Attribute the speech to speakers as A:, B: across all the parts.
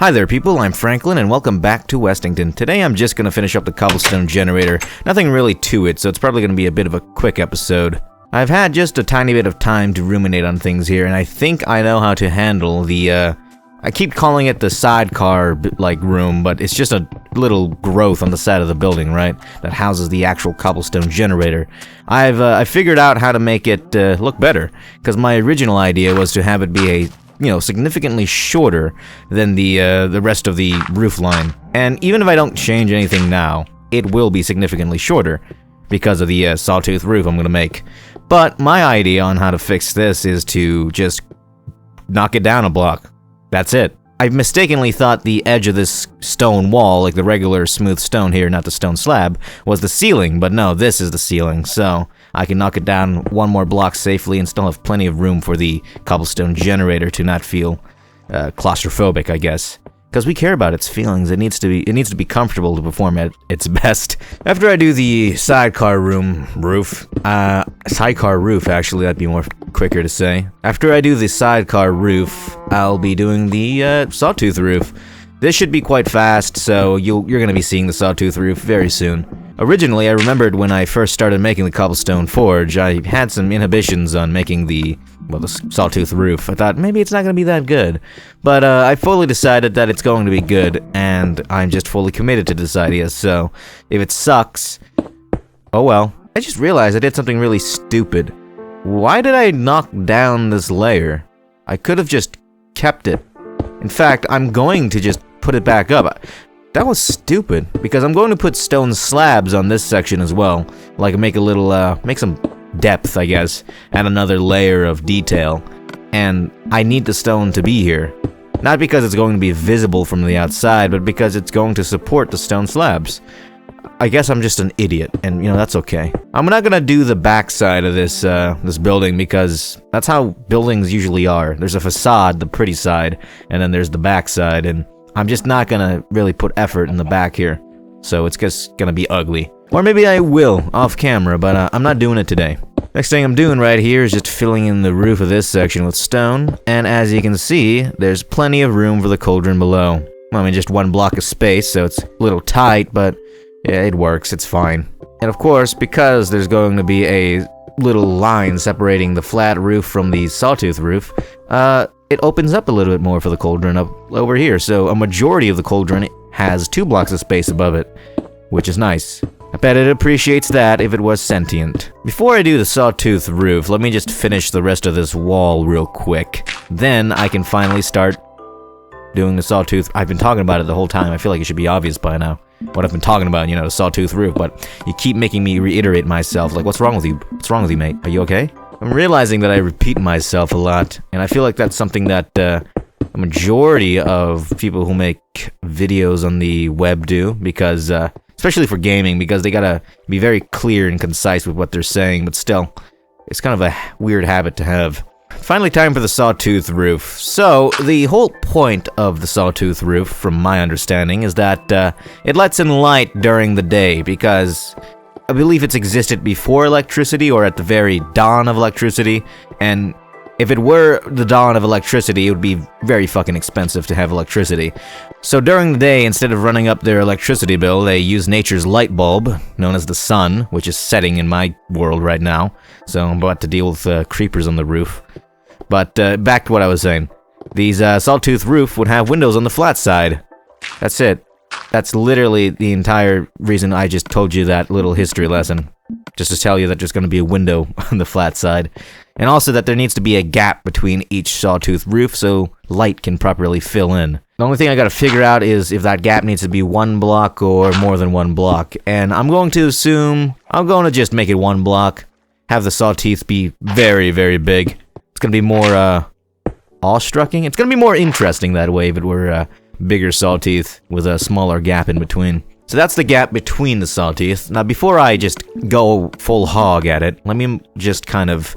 A: Hi there people, I'm Franklin and welcome back to Westington. Today I'm just going to finish up the cobblestone generator. Nothing really to it, so it's probably going to be a bit of a quick episode. I've had just a tiny bit of time to ruminate on things here, and I think I know how to handle the, I keep calling it the sidecar, room, but it's just a little growth on the side of the building, right? That houses the actual cobblestone generator. I figured out how to make it look better, because my original idea was to have it be significantly shorter than the rest of the roof line. And even if I don't change anything now, it will be significantly shorter because of the Sawtooth roof I'm gonna make. But my idea on how to fix this is to just knock it down a block. That's it. I mistakenly thought the edge of this stone wall, like the regular smooth stone here, not the stone slab, was the ceiling, but no, this is the ceiling, so I can knock it down one more block safely and still have plenty of room for the cobblestone generator to not feel claustrophobic, I guess. Because we care about its feelings, it needs to be comfortable to perform at its best. After I do the sidecar roof, actually, that'd be more quicker to say. After I do the sidecar roof, I'll be doing the Sawtooth roof. This should be quite fast, so you're gonna be seeing the Sawtooth roof very soon. Originally, I remembered when I first started making the cobblestone forge, I had some inhibitions on making the Sawtooth roof. I thought maybe it's not going to be that good, but I fully decided that it's going to be good, and I'm just fully committed to this idea, so if it sucks, oh well. I just realized I did something really stupid. Why did I knock down this layer? I could have just kept it. In fact, I'm going to just put it back up. That was stupid, because I'm going to put stone slabs on this section as well, like make a little, make some depth, I guess, add another layer of detail, and I need the stone to be here. Not because it's going to be visible from the outside, but because it's going to support the stone slabs. I guess I'm just an idiot, and that's okay. I'm not gonna do the back side of this building, because that's how buildings usually are. There's a facade, the pretty side, and then there's the back side, and I'm just not gonna really put effort in the back here. So it's just gonna be ugly. Or maybe I will, off camera, but I'm not doing it today. Next thing I'm doing right here is just filling in the roof of this section with stone, and as you can see, there's plenty of room for the cauldron below. I mean, just one block of space, so it's a little tight, but yeah, it works, it's fine. And of course, because there's going to be a little line separating the flat roof from the Sawtooth roof, it opens up a little bit more for the cauldron up over here, so a majority of the cauldron has 2 blocks of space above it, which is nice. I bet it appreciates that if it was sentient. Before I do the Sawtooth roof, let me just finish the rest of this wall real quick. Then I can finally start doing the Sawtooth. I've been talking about it the whole time. I feel like it should be obvious by now what I've been talking about, the Sawtooth roof, but you keep making me reiterate myself, like, what's wrong with you? What's wrong with you, mate? Are you okay? I'm realizing that I repeat myself a lot, and I feel like that's something that a majority of people who make videos on the web do, because, especially for gaming, because they gotta be very clear and concise with what they're saying, but still, it's kind of a weird habit to have. Finally, time for the Sawtooth roof. So, the whole point of the Sawtooth roof, from my understanding, is that it lets in light during the day, because I believe it's existed before electricity, or at the very dawn of electricity, and if it were the dawn of electricity, it would be very fucking expensive to have electricity. So during the day, instead of running up their electricity bill, they use nature's light bulb, known as the sun, which is setting in my world right now, so I'm about to deal with creepers on the roof. But back to what I was saying. These Sawtooth roof would have windows on the flat side. That's it. That's literally the entire reason I just told you that little history lesson. Just to tell you that there's going to be a window on the flat side. And also that there needs to be a gap between each Sawtooth roof so light can properly fill in. The only thing I gotta figure out is if that gap needs to be 1 block or more than 1 block. And I'm going to assume I'm going to just make it 1 block. Have the Sawtooth be very, very big. It's going to be more awe-striking. It's going to be more interesting that way if it were bigger Sawtooth with a smaller gap in between. So that's the gap between the Sawtooth. Now before I just go full hog at it, let me just kind of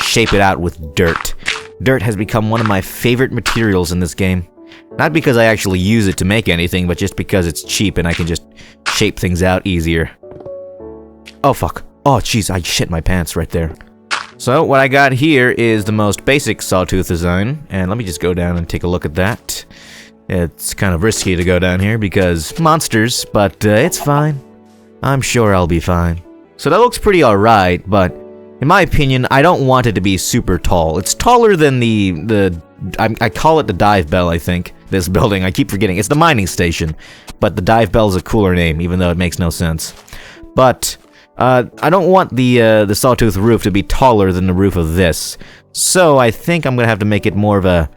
A: shape it out with dirt. Dirt has become one of my favorite materials in this game. Not because I actually use it to make anything, but just because it's cheap and I can just shape things out easier. Oh fuck. Oh jeez, I shit my pants right there. So what I got here is the most basic Sawtooth design, and let me just go down and take a look at that. It's kind of risky to go down here because monsters, but it's fine. I'm sure I'll be fine. So that looks pretty alright, but in my opinion, I don't want it to be super tall. It's taller than I call it the dive bell, I think. This building, I keep forgetting. It's the mining station, but the dive bell is a cooler name, even though it makes no sense. But I don't want the Sawtooth roof to be taller than the roof of this. So I think I'm gonna have to make it more of a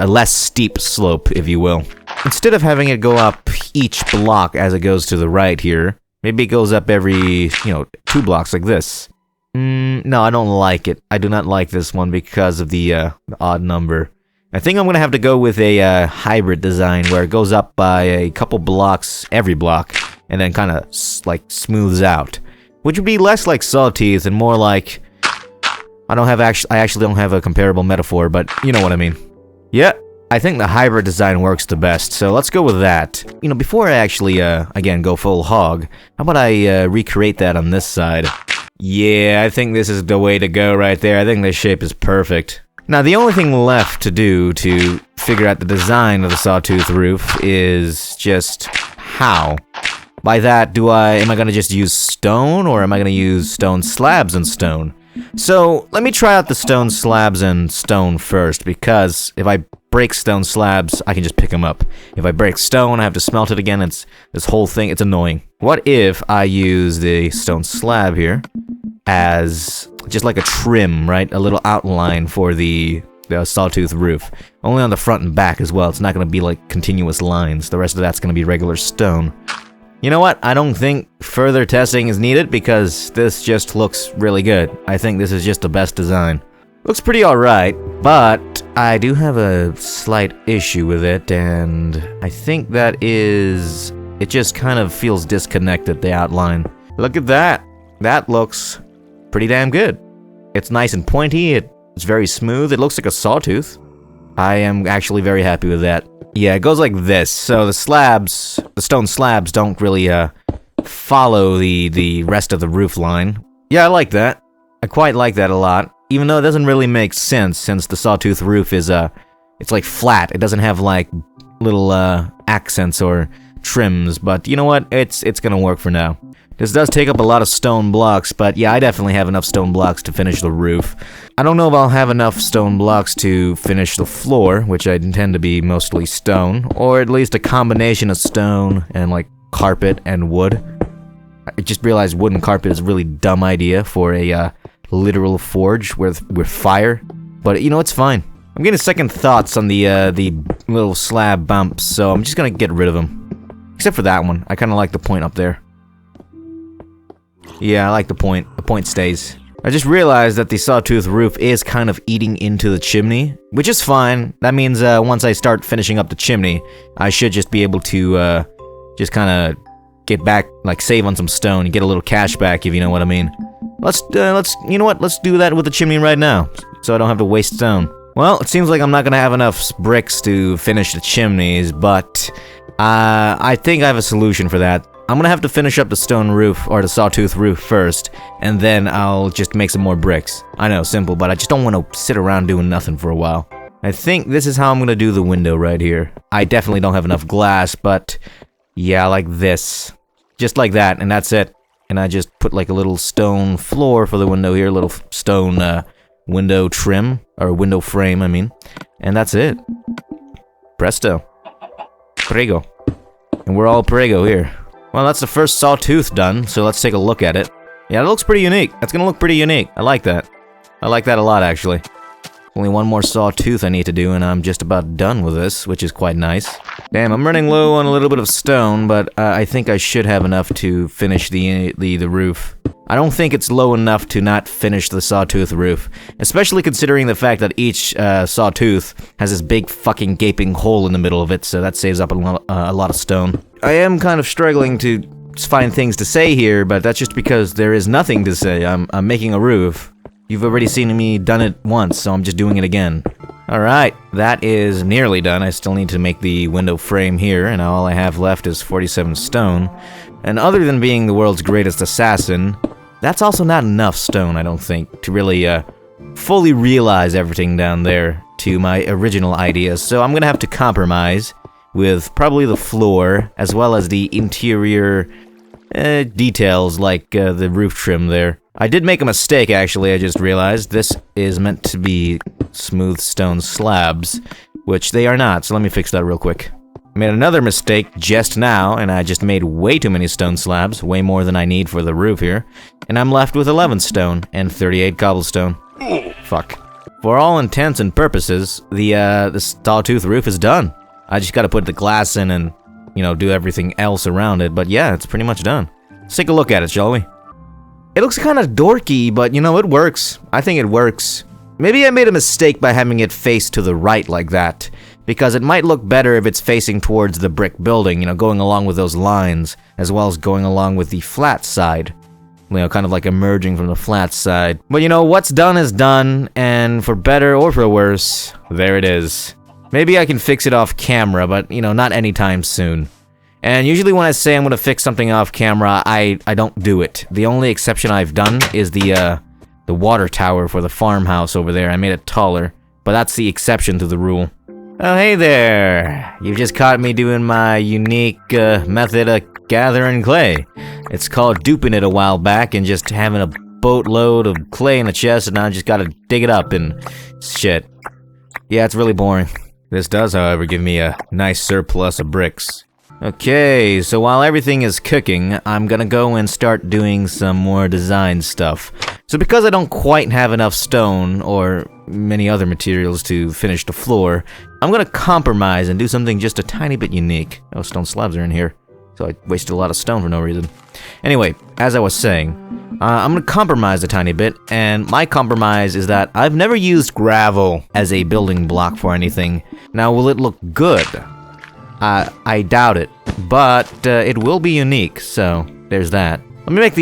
A: less steep slope, if you will. Instead of having it go up each block as it goes to the right here, maybe it goes up every, 2 blocks like this. No, I don't like it. I do not like this one because of the odd number. I think I'm gonna have to go with a hybrid design where it goes up by a couple blocks every block and then kind of like smooths out, which would be less like Sawtooth and more like I actually don't have a comparable metaphor, but you know what I mean. Yeah, I think the hybrid design works the best, so let's go with that. Before I actually again go full hog, how about I recreate that on this side? Yeah, I think this is the way to go right there. I think this shape is perfect. Now, the only thing left to do to figure out the design of the Sawtooth roof is just how. By that, am I gonna just use stone, or am I gonna use stone slabs and stone? So, let me try out the stone slabs and stone first, because if I break stone slabs, I can just pick them up. If I break stone, I have to smelt it again. This whole thing, it's annoying. What if I use the stone slab here as just like a trim, right? A little outline for the Sawtooth roof. Only on the front and back as well. It's not going to be like continuous lines. The rest of that's going to be regular stone. You know what? I don't think further testing is needed because this just looks really good. I think this is just the best design. Looks pretty alright, but I do have a slight issue with it, and I think that is... it just kind of feels disconnected, the outline. Look at that! That looks pretty damn good. It's nice and pointy, it's very smooth, it looks like a sawtooth. I am actually very happy with that. Yeah, it goes like this, so the stone slabs don't really follow the rest of the roof line. Yeah, I like that. I quite like that a lot. Even though it doesn't really make sense, since the Sawtooth roof is, it's like flat. It doesn't have like little accents or trims, but you know what? It's gonna work for now. This does take up a lot of stone blocks, but yeah, I definitely have enough stone blocks to finish the roof. I don't know if I'll have enough stone blocks to finish the floor, which I intend to be mostly stone, or at least a combination of stone and like carpet and wood. I just realized wooden carpet is a really dumb idea for a literal forge with fire, but it's fine. I'm getting second thoughts on the little slab bumps, so I'm just gonna get rid of them. Except for that one. I kind of like the point up there. Yeah, I like the point. The point stays. I just realized that the Sawtooth roof is kind of eating into the chimney, which is fine. That means once I start finishing up the chimney, I should just be able to just kind of get back, like save on some stone and get a little cash back, if you know what I mean. You know what? Let's do that with the chimney right now, so I don't have to waste stone. Well, it seems like I'm not gonna have enough bricks to finish the chimneys, but I think I have a solution for that. I'm gonna have to finish up the stone roof, or the Sawtooth roof first, and then I'll just make some more bricks. I know, simple, but I just don't want to sit around doing nothing for a while. I think this is how I'm gonna do the window right here. I definitely don't have enough glass, but yeah, like this. Just like that, and that's it. And I just put like a little stone floor for the window here, a little stone window trim, or window frame, I mean. And that's it. Presto. Prego. And we're all prego here. Well, that's the first Sawtooth done, so let's take a look at it. Yeah, it looks pretty unique. That's gonna look pretty unique. I like that. I like that a lot, actually. Only one more Sawtooth I need to do, and I'm just about done with this, which is quite nice. Damn, I'm running low on a little bit of stone, but I think I should have enough to finish the roof. I don't think it's low enough to not finish the Sawtooth roof, especially considering the fact that each Sawtooth has this big fucking gaping hole in the middle of it, so that saves up a lot of stone. I am kind of struggling to find things to say here, but that's just because there is nothing to say. I'm making a roof. You've already seen me done it once, so I'm just doing it again. Alright, that is nearly done. I still need to make the window frame here, and all I have left is 47 stone. And other than being the world's greatest assassin, that's also not enough stone, I don't think, to really fully realize everything down there to my original ideas. So I'm gonna have to compromise with probably the floor, as well as the interior details like the roof trim there. I did make a mistake, actually. I just realized this is meant to be smooth stone slabs, which they are not, so let me fix that real quick. I made another mistake just now, and I just made way too many stone slabs, way more than I need for the roof here, and I'm left with 11 stone and 38 cobblestone. Fuck. For all intents and purposes, the Sawtooth roof is done. I just gotta put the glass in and, you know, do everything else around it, but yeah, it's pretty much done. Let's take a look at it, shall we? It looks kind of dorky, but you know, it works. I think it works. Maybe I made a mistake by having it face to the right like that, because it might look better if it's facing towards the brick building, you know, going along with those lines, as well as going along with the flat side. You know, kind of like emerging from the flat side. But you know, what's done is done, and for better or for worse, there it is. Maybe I can fix it off camera, but you know, not anytime soon. And usually when I say I'm gonna fix something off camera, I don't do it. The only exception I've done is the water tower for the farmhouse over there. I made it taller, but that's the exception to the rule. Oh, hey there! You just caught me doing my unique method of gathering clay. It's called duping it a while back and just having a boatload of clay in a chest, and now I just gotta dig it up and shit. Yeah, it's really boring. This does, however, give me a nice surplus of bricks. Okay, so while everything is cooking, I'm gonna go and start doing some more design stuff. So because I don't quite have enough stone, or many other materials to finish the floor, I'm gonna compromise and do something just a tiny bit unique. Oh, stone slabs are in here, so I wasted a lot of stone for no reason. Anyway, as I was saying, I'm gonna compromise a tiny bit, and my compromise is that I've never used gravel as a building block for anything. Now, will it look good? I doubt it, but it will be unique, so there's that. Let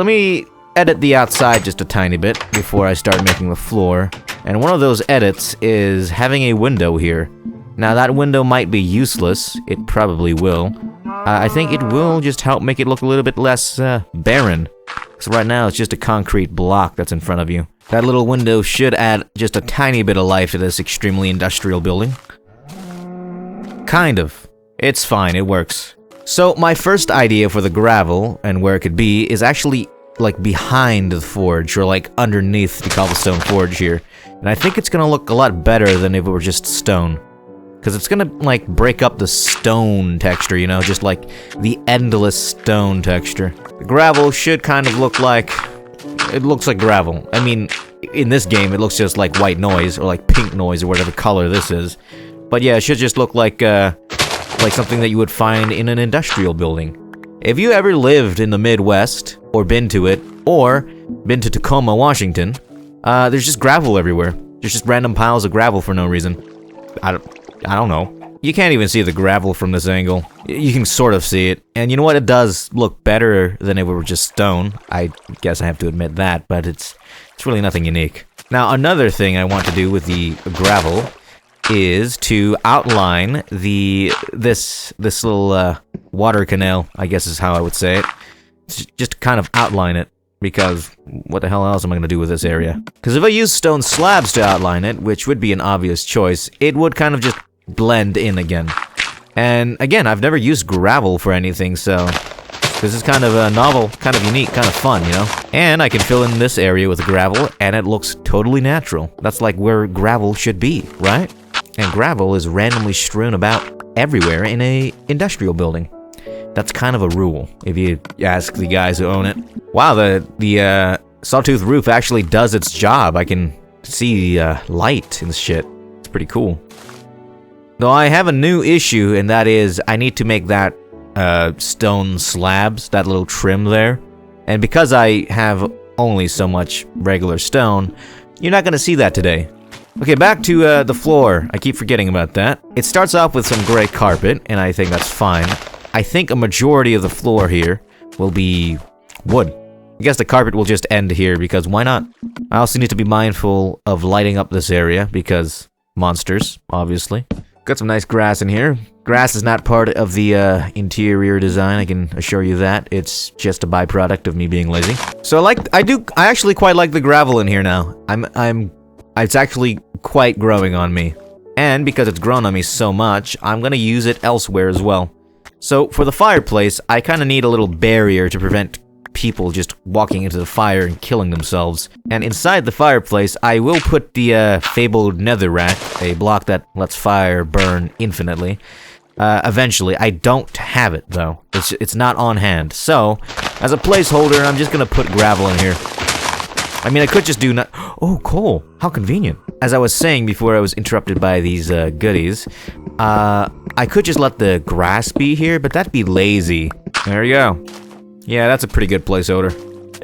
A: me edit the outside just a tiny bit before I start making the floor, and one of those edits is having a window here. Now that window might be useless, it probably will. I think it will just help make it look a little bit less barren, because right now it's just a concrete block that's in front of you. That little window should add just a tiny bit of life to this extremely industrial building. Kind of. It's fine, it works. So my first idea for the gravel, and where it could be, is actually like behind the forge, or like underneath the cobblestone forge here. And I think it's gonna look a lot better than if it were just stone. Because it's gonna like break up the stone texture, you know, just like the endless stone texture. The gravel should kind of look like, it looks like gravel. I mean, in this game it looks just like white noise, or like pink noise, or whatever color this is. But yeah, it should just look like something that you would find in an industrial building. If you ever lived in the Midwest, or been to it, or been to Tacoma, Washington, there's just gravel everywhere. There's just random piles of gravel for no reason. I don't know. You can't even see the gravel from this angle. You can sort of see it. And you know what? It does look better than if it were just stone. I guess I have to admit that, but it's really nothing unique. Now, another thing I want to do with the gravel is to outline this little water canal, I guess is how I would say it. Just kind of outline it, because what the hell else am I going to do with this area? Because if I use stone slabs to outline it, which would be an obvious choice, it would kind of just blend in again. And again, I've never used gravel for anything, so this is kind of a novel, kind of unique, kind of fun, you know? And I can fill in this area with gravel, and it looks totally natural. That's like where gravel should be, right? And gravel is randomly strewn about everywhere in a industrial building. That's kind of a rule, if you ask the guys who own it. Wow, the Sawtooth roof actually does its job. I can see light and shit. It's pretty cool. Though I have a new issue, and that is I need to make that stone slabs, that little trim there. And because I have only so much regular stone, you're not going to see that today. Okay, back to the floor. I keep forgetting about that. It starts off with some gray carpet, and I think that's fine. I think a majority of the floor here will be wood. I guess the carpet will just end here, because why not? I also need to be mindful of lighting up this area, because monsters, obviously. Got some nice grass in here. Grass is not part of the interior design, I can assure you that. It's just a byproduct of me being lazy. So I actually quite like the gravel in here now. It's actually quite growing on me. And because it's grown on me so much, I'm gonna use it elsewhere as well. So for the fireplace, I kind of need a little barrier to prevent people just walking into the fire and killing themselves. And inside the fireplace, I will put the fabled netherrack, a block that lets fire burn infinitely. Eventually. I don't have it, though. It's not on hand. So, as a placeholder, I'm just gonna put gravel in here. I mean, I could just do not- Oh, coal. How convenient. As I was saying before I was interrupted by these, goodies, I could just let the grass be here, but that'd be lazy. There you go. Yeah, that's a pretty good placeholder.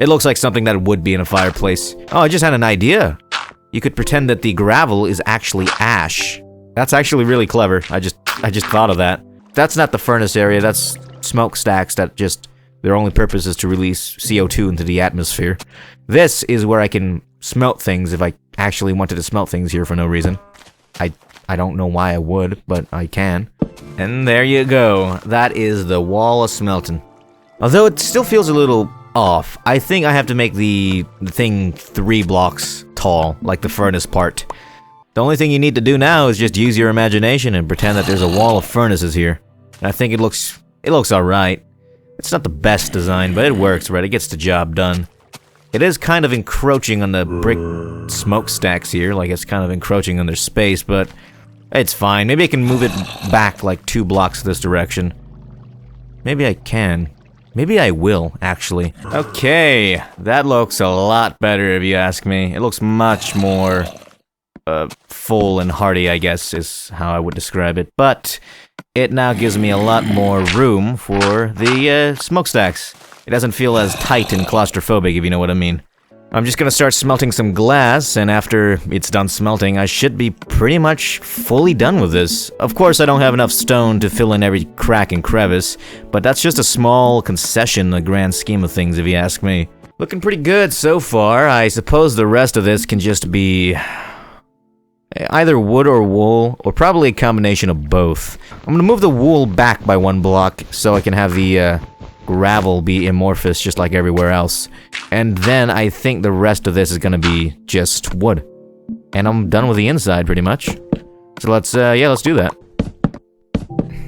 A: It looks like something that would be in a fireplace. Oh, I just had an idea. You could pretend that the gravel is actually ash. That's actually really clever. I just thought of that. That's not the furnace area, that's smokestacks that just, their only purpose is to release CO2 into the atmosphere. This is where I can smelt things if I actually wanted to smelt things here for no reason. I don't know why I would, but I can. And there you go. That is the wall of smelting. Although it still feels a little off. I think I have to make the thing 3 blocks tall, like the furnace part. The only thing you need to do now is just use your imagination and pretend that there's a wall of furnaces here. And I think it looks alright. It's not the best design, but it works, right? It gets the job done. It is kind of encroaching on the brick smokestacks here, like it's kind of encroaching on their space, but it's fine. Maybe I can move it back like 2 blocks this direction. Maybe I can. Maybe I will, actually. Okay, that looks a lot better if you ask me. It looks much more full and hearty, I guess, is how I would describe it. But it now gives me a lot more room for the smokestacks. It doesn't feel as tight and claustrophobic, if you know what I mean. I'm just gonna start smelting some glass, and after it's done smelting, I should be pretty much fully done with this. Of course, I don't have enough stone to fill in every crack and crevice, but that's just a small concession in the grand scheme of things, if you ask me. Looking pretty good so far. I suppose the rest of this can just be either wood or wool, or probably a combination of both. I'm gonna move the wool back by 1 block so I can have the gravel be amorphous just like everywhere else. And then I think the rest of this is gonna be just wood. And I'm done with the inside pretty much. So let's do that.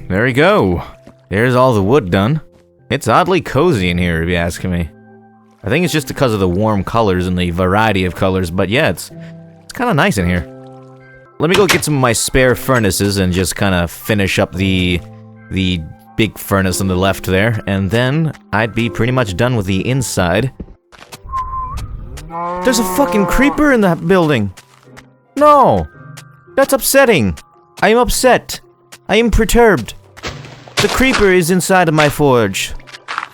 A: There we go. There's all the wood done. It's oddly cozy in here if you ask me. I think it's just because of the warm colors and the variety of colors, but yeah, it's kind of nice in here. Let me go get some of my spare furnaces and just kind of finish up the big furnace on the left there, and then I'd be pretty much done with the inside. There's a fucking creeper in that building! No! That's upsetting! I am upset! I am perturbed! The creeper is inside of my forge.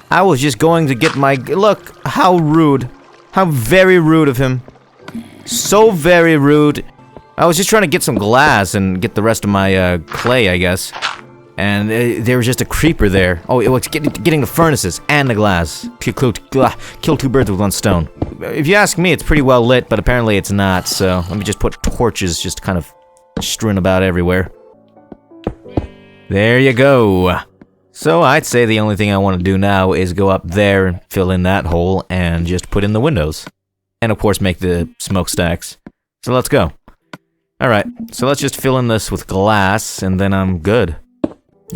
A: I was just going to get my... Look, how rude. How very rude of him. So very rude. I was just trying to get some glass and get the rest of my clay, I guess. And there was just a creeper there. Oh, it was getting the furnaces and the glass. Kill 2 birds with 1 stone. If you ask me, it's pretty well lit, but apparently it's not, so let me just put torches just kind of strewn about everywhere. There you go. So I'd say the only thing I want to do now is go up there and fill in that hole and just put in the windows. And of course make the smokestacks. So let's go. Alright, so let's just fill in this with glass, and then I'm good.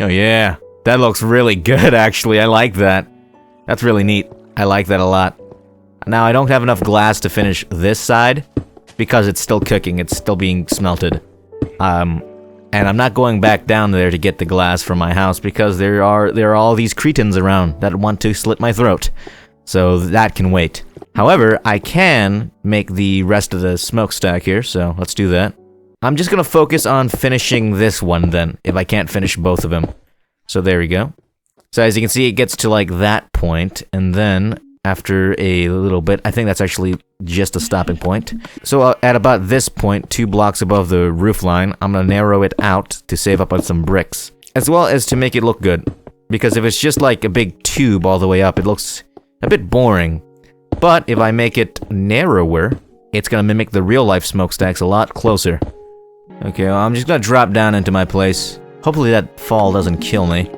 A: Oh yeah, that looks really good actually, I like that. That's really neat, I like that a lot. Now I don't have enough glass to finish this side, because it's still cooking, it's still being smelted. And I'm not going back down there to get the glass from my house, because there are all these cretins around that want to slit my throat. So that can wait. However, I can make the rest of the smokestack here, so let's do that. I'm just gonna focus on finishing this one then, if I can't finish both of them. So there we go. So as you can see, it gets to like that point, and then after a little bit, I think that's actually just a stopping point. So at about this point, 2 blocks above the roof line, I'm gonna narrow it out to save up on some bricks, as well as to make it look good. Because if it's just like a big tube all the way up, it looks a bit boring. But if I make it narrower, it's gonna mimic the real life smokestacks a lot closer. Okay, well, I'm just gonna drop down into my place. Hopefully that fall doesn't kill me.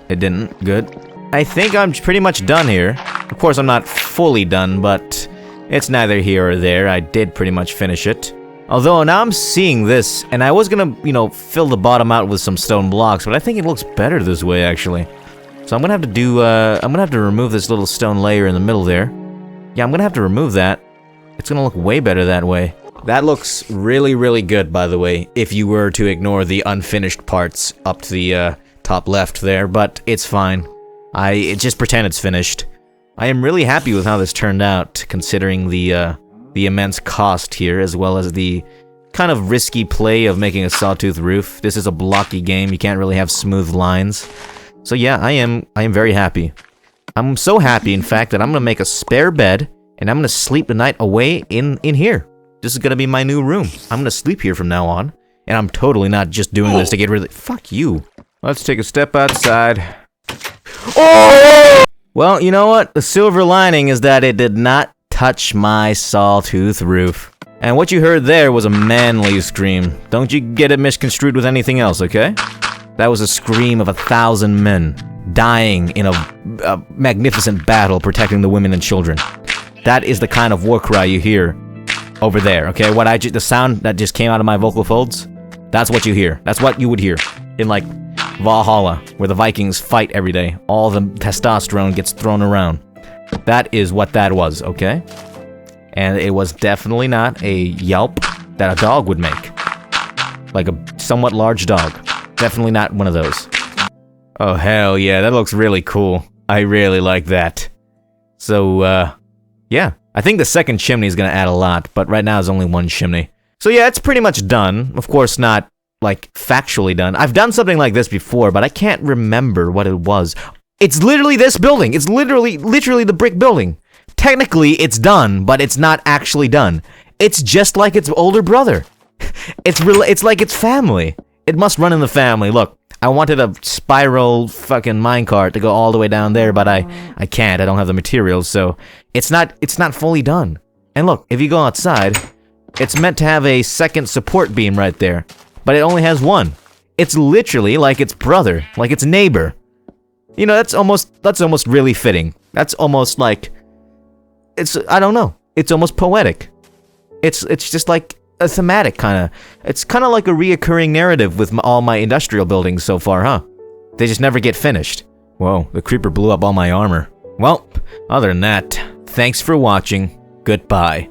A: It didn't. Good. I think I'm pretty much done here. Of course, I'm not fully done, but it's neither here or there. I did pretty much finish it. Although now I'm seeing this, and I was gonna, fill the bottom out with some stone blocks, but I think it looks better this way, actually. So I'm gonna have to do, I'm gonna have to remove this little stone layer in the middle there. Yeah, I'm gonna have to remove that. It's gonna look way better that way. That looks really, really good, by the way, if you were to ignore the unfinished parts up to the, top left there, but it's fine. Just pretend it's finished. I am really happy with how this turned out, considering the immense cost here, as well as the kind of risky play of making a sawtooth roof. This is a blocky game, you can't really have smooth lines. So yeah, I am very happy. I'm so happy, in fact, that I'm gonna make a spare bed, and I'm gonna sleep the night away in here. This is gonna be my new room. I'm gonna sleep here from now on, and I'm totally not just doing this to get rid of it. Fuck you. Let's take a step outside. Oh! Well, you know what? The silver lining is that it did not touch my sawtooth roof. And what you heard there was a manly scream. Don't you get it misconstrued with anything else, okay? That was a scream of 1,000 men dying in a magnificent battle protecting the women and children. That is the kind of war cry you hear over there, okay? The sound that just came out of my vocal folds, that's what you hear. That's what you would hear in, like, Valhalla, where the Vikings fight every day. All the testosterone gets thrown around. That is what that was, okay? And it was definitely not a yelp that a dog would make. Like a somewhat large dog. Definitely not one of those. Oh, hell yeah, that looks really cool. I really like that. So, yeah. I think the second chimney is gonna add a lot, but right now there's only one chimney. So yeah, it's pretty much done. Of course not, like, factually done. I've done something like this before, but I can't remember what it was. It's literally this building. It's literally the brick building. Technically, it's done, but it's not actually done. It's just like its older brother. It's like its family. It must run in the family. Look, I wanted a spiral fucking minecart to go all the way down there, but I can't. I don't have the materials, so it's not fully done. And look, if you go outside, it's meant to have a second support beam right there, but it only has one. It's literally like its brother, like its neighbor. You know, that's almost really fitting. That's almost like, I don't know. It's almost poetic. It's just like a thematic kind of. It's kind of like a reoccurring narrative with all my industrial buildings so far, huh? They just never get finished. Whoa, the creeper blew up all my armor. Well, other than that, thanks for watching. Goodbye.